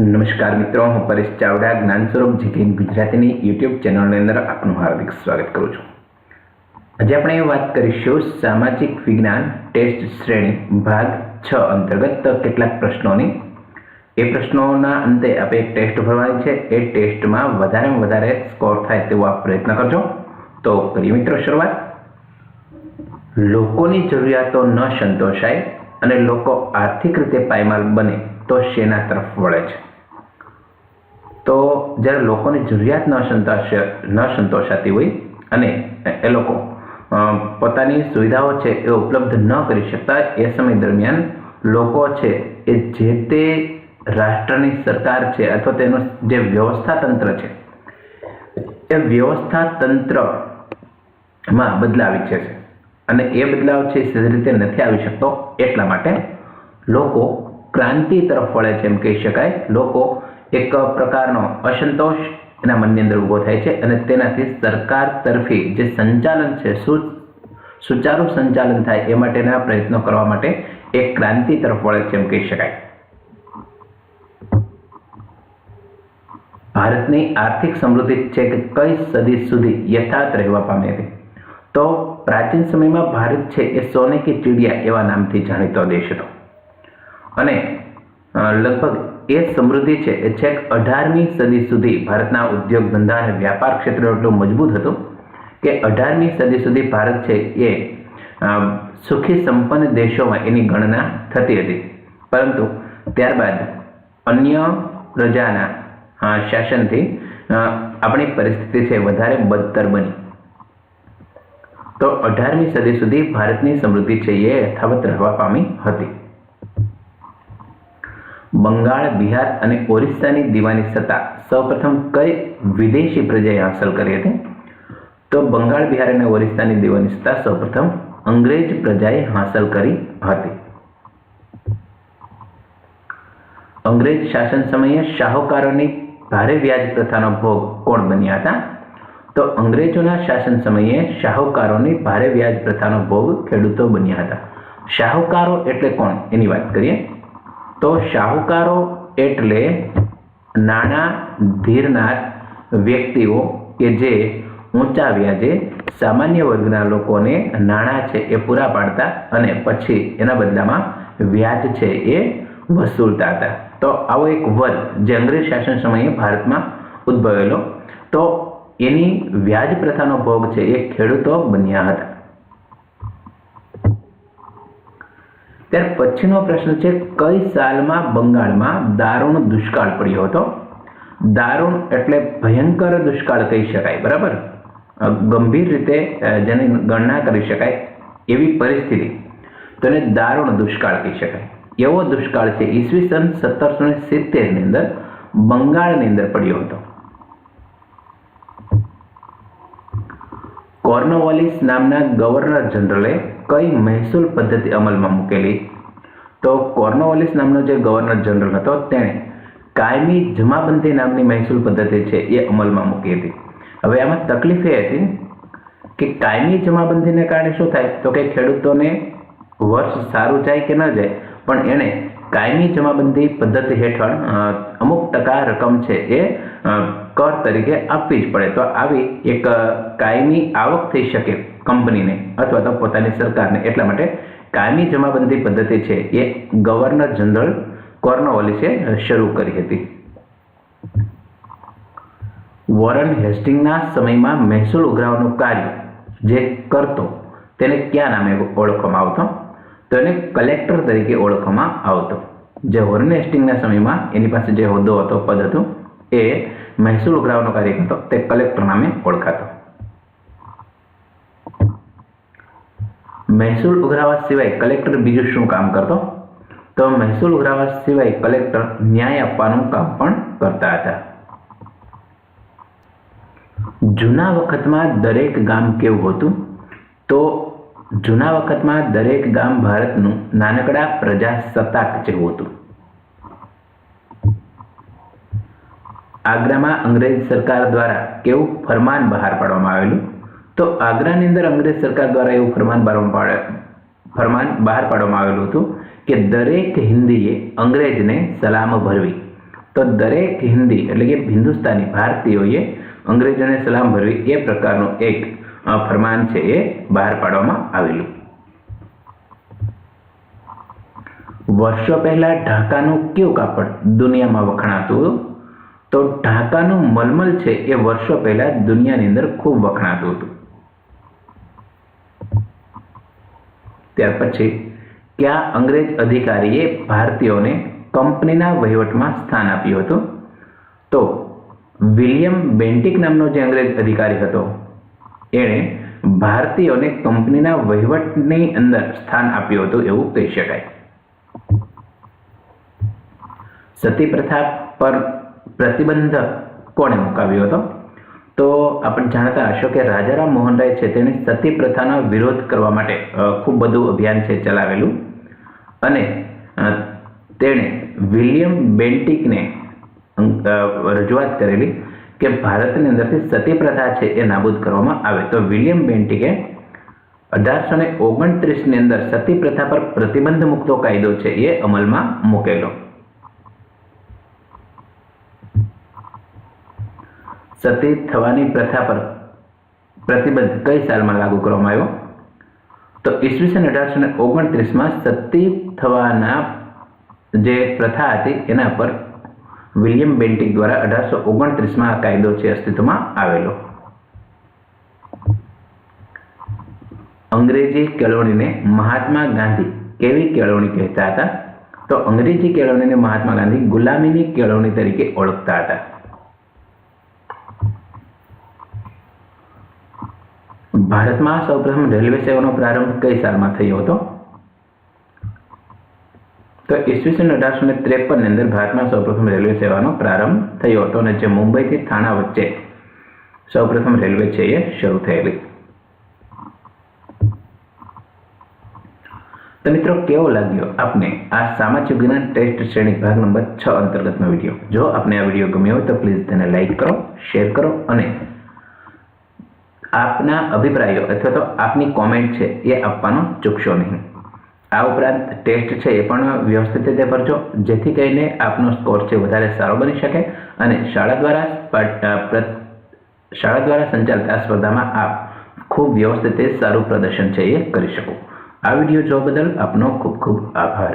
નમસ્કાર મિત્રો, હું પરેશ ચાવડા જ્ઞાન સ્વરૂપ જીકે ગુજરાતીની યુટ્યુબ ચેનલની અંદર આપનું હાર્દિક સ્વાગત કરું છું. આજે આપણે વાત કરીશું સામાજિક વિજ્ઞાન ટેસ્ટ શ્રેણી ભાગ 6 અંતર્ગત કેટલાક પ્રશ્નોની. એ પ્રશ્નોના અંતે આપણે એક ટેસ્ટ ભરવાની છે. એ ટેસ્ટમાં વધારેમાં વધારે સ્કોર થાય તેવો આપ પ્રયત્ન કરજો. તો કરીએ મિત્રો શરૂઆત. લોકોની જરૂરિયાતો ન સંતોષાય અને લોકો આર્થિક રીતે પાયમાલ બને તો શેના તરફ વળે છે? તો જ્યારે લોકોની જરૂરિયાત ન સંતોષાતી હોય અને એ લોકો પોતાની સુવિધાઓ છે એ ઉપલબ્ધ ન કરી શકતા, એ સમય દરમિયાન લોકો છે એ જે તે રાષ્ટ્રની સરકાર છે અથવા તેનું જે વ્યવસ્થા તંત્ર છે એ વ્યવસ્થા તંત્રમાં બદલાવ ઈચ્છે છે. અને એ બદલાવ છે સીધી રીતે નથી આવી શકતો, એટલા માટે લોકો ક્રાંતિ તરફ વળે છે એમ કહી શકાય. લોકો એક પ્રકારનો અસંતોષ એના મનની અંદર ઊભો થાય છે અને તેનાથી સરકાર તરફી જે સંચાલન છે સુચારુ સંચાલન થાય એ માટેના પ્રયત્નો કરવા માટે એક ક્રાંતિ તરફ વળે છે એમ કહી શકાય. ભારતની આર્થિક સમૃદ્ધિ છે કે કઈ સદી સુધી યથાર્થ રહેવા પામી હતી? તો પ્રાચીન સમયમાં ભારત છે એ સોને કી ચીડિયા એવા નામથી જાણીતો દેશ હતો અને લગભગ એ સમૃદ્ધિ છે એ છેક 18મી સદી સુધી ભારતના ઉદ્યોગ ધંધા અને વ્યાપાર ક્ષેત્ર એટલું મજબૂત હતું કે 18મી સદી સુધી ભારત છે એ સુખી સંપન્ન દેશોમાં એની ગણના થતી હતી. પરંતુ ત્યારબાદ અન્ય પ્રજાના શાસનથી આપણી પરિસ્થિતિ છે વધારે બદતર બની. તો 18મી સદી સુધી ભારતની સમૃદ્ધિ છે એ યથાવત રહેવા પામી હતી. બંગાળ, બિહાર અને ઓરિસ્સાની દીવાની સત્તા સૌપ્રથમ કઈ વિદેશી પ્રજાએ હાંસલ કરી હતી? તો બંગાળ, બિહાર અને ઓરિસ્સાની દીવાની સત્તા સૌપ્રથમ અંગ્રેજ પ્રજાએ હાંસલ કરી હતી. અંગ્રેજ શાસન સમયે શાહુકારોની ભારે વ્યાજ પ્રથાનો ભોગ કોણ બન્યા હતા? તો અંગ્રેજોના શાસન સમયે શાહુકારોની ભારે વ્યાજ પ્રથાનો ભોગ ખેડૂતો બન્યા હતા. શાહુકારો એટલે કોણ એની વાત કરીએ તો શાહુકારો એટલે નાણાં ધીરનાર વ્યક્તિઓ કે જે ઊંચા વ્યાજે સામાન્ય વર્ગના લોકોને નાણાં છે એ પૂરા પાડતા અને પછી એના બદલામાં વ્યાજ છે એ વસૂલતા હતા. તો આવો એક વર્ગ જે અંગ્રેજ શાસન સમયે ભારતમાં ઉદ્ભવેલો, તો એની વ્યાજ પ્રથાનો ભોગ છે એ ખેડૂતો બન્યા હતા. ત્યાર પછીનો પ્રશ્ન છે, કઈ સાલમાં બંગાળમાં દારૂણ દુષ્કાળ પડ્યો હતો? દારૂણ એટલે ભયંકર દુષ્કાળ કહી શકાય, બરાબર? ગંભીર રીતે જેની ગણના કરી શકાય એવી પરિસ્થિતિ, તો એને દારૂણ દુષ્કાળ કહી શકાય. એવો દુષ્કાળ છે ઈસવીસન 1770ની અંદર બંગાળની અંદર પડ્યો હતો. કોર્નવાલિસ નામના ગવર્નર જનરલે કઈ મહેસૂલ પદ્ધતિ અમલમાં મૂકેલી? તો કોર્નવાલિસ નામનો જે ગવર્નર જનરલ હતો તેણે કાયમી જમાબંધી નામની મહેસૂલ પદ્ધતિ છે એ અમલમાં મૂકી હતી. હવે આમાં તકલીફ એ હતી કે કાયમી જમાબંધીને કારણે શું થાય તો કે ખેડૂતોને વર્ષ સારું જાય કે ન જાય, પણ એણે કાયમી જમાબંધી પદ્ધતિ હેઠળ અમુક ટકા રકમ છે એ કર તરીકે આપવી જ પડે. તો આવી એક કાયમી આવક થઈ શકે કંપનીને અથવા તો પોતાની સરકારને, એટલા માટે કાયમી જમાબંધી પદ્ધતિ છે એ ગવર્નર જનરલ કોર્નવાલિસે શરૂ કરી હતી. વોરન હેસ્ટિંગના સમયમાં મહેસૂલ ઉઘરાવવાનું કાર્ય જે કરતો તેને કયા નામે ઓળખવામાં આવતો? તો એને કલેક્ટર તરીકે ઓળખવામાં આવતો. જે વોરન હેસ્ટિંગના સમયમાં એની પાસે જે હોદ્દો હતો, પદ હતું, એ મહેસૂલ ઉઘરાવવાનો કાર્ય કરતો, તે કલેક્ટર નામે ઓળખાતો. મહેસૂલ ઉઘરાવા સિવાય કલેક્ટર બીજું શું કામ કરતો? તો મહેસૂલ ઉઘરાવા સિવાય કલેક્ટર ન્યાય આપવાનું કામ પણ કરતા હતા. જૂના વખતમાં દરેક ગામ કેવું હતું? તો જૂના વખતમાં દરેક ગામ ભારતનું નાનકડા પ્રજાસત્તાક જેવું હતું. આગ્રામાં અંગ્રેજ સરકાર દ્વારા કેવું ફરમાન બહાર પાડવામાં આવેલું? તો આગ્રાની અંદર અંગ્રેજ સરકાર દ્વારા એવું ફરમાન બહાર પાડવામાં આવેલું હતું કે દરેક હિન્દીએ અંગ્રેજને સલામ ભરવી. તો દરેક હિન્દી એટલે કે હિન્દુસ્તાની ભારતીયોએ અંગ્રેજોને સલામ ભરવી એ પ્રકારનું એક ફરમાન છે એ બહાર પાડવામાં આવેલું. વર્ષો પહેલા ઢાકાનું કયું કાપડ દુનિયામાં વખણાતું? તો ઢાકાનું મલમલ છે એ વર્ષો પહેલા દુનિયાની અંદર ખૂબ વખણાતું હતું. ત્યાર પછી કયા અંગ્રેજ અધિકારીએ ભારતીયોને કંપનીના વહીવટમાં સ્થાન આપ્યું હતું? તો વિલિયમ બેન્ટિક નામનો જે અંગ્રેજ અધિકારી હતો એણે ભારતીયોને કંપનીના વહીવટની અંદર સ્થાન આપ્યું હતું એવું કહી શકાય. સતી પ્રથા પર પ્રતિબંધ કોણે મુકાવ્યો હતો? તો આપણે જાણતા હશો કે રાજારામ મોહન રાય છે તેણે સતી પ્રથાનો વિરોધ કરવા માટે ખૂબ બધું અભિયાન છે ચલાવેલું અને તેણે વિલિયમ બેન્ટિકને રજૂઆત કરેલી કે ભારતની અંદરથી સતી પ્રથા છે એ નાબૂદ કરવામાં આવે. તો વિલિયમ બેન્ટિકે 1829ની અંદર સતી પ્રથા પર પ્રતિબંધ મૂકતો કાયદો છે એ અમલમાં મૂકેલો. સતી થવાની પ્રથા પર પ્રતિબંધ કઈ સાલમાં લાગુ કરવામાં આવ્યો? તો ઈસવીસન 1829માં સતી થવાના જે પ્રથા હતી એના પર વિલિયમ બેન્ટિક દ્વારા 1829માં આ કાયદો છે અસ્તિત્વમાં આવેલો. અંગ્રેજી કેળવણીને મહાત્મા ગાંધી કેવી કેળવણી કહેતા હતા? તો અંગ્રેજી કેળવણીને મહાત્મા ગાંધી ગુલામીની કેળવણી તરીકે ઓળખતા હતા. ભારતમાં સૌપ્રથમ રેલવે સેવાનો પ્રારંભ કઈ સાલમાં થયો હતો? તો ઈસવીસન 1853ની અંદર ભારતમાં સૌપ્રથમ રેલવે સેવાનો પ્રારંભ થયો હતો અને જે મુંબઈથી થાણા વચ્ચે સૌપ્રથમ રેલવે છે એ શરૂ થયેલી. તો મિત્રો, કેવો લાગ્યો આપને આ સામાજિક વિજ્ઞાન ટેસ્ટ શ્રેણી ભાગ નંબર 6 અંતર્ગતનો વિડીયો? જો આપને આ વિડીયો ગમ્યો હોય તો પ્લીઝ તેને લાઈક કરો, શેર કરો અને આપના અભિપ્રાયો અથવા તો આપની કોમેન્ટ છે એ આપવાનું ચૂકશો નહીં. આ ઉપરાંત ટેસ્ટ છે એ પણ વ્યવસ્થિત રીતે ભરજો જેથી કરીને આપનો સ્કોર છે વધારે સારો બની શકે અને શાળા દ્વારા સંચાલિત આ સ્પર્ધામાં આપ ખૂબ વ્યવસ્થિત સારું પ્રદર્શન છે એ કરી શકો. આ વિડીયો જોવા બદલ આપનો ખૂબ ખૂબ આભાર.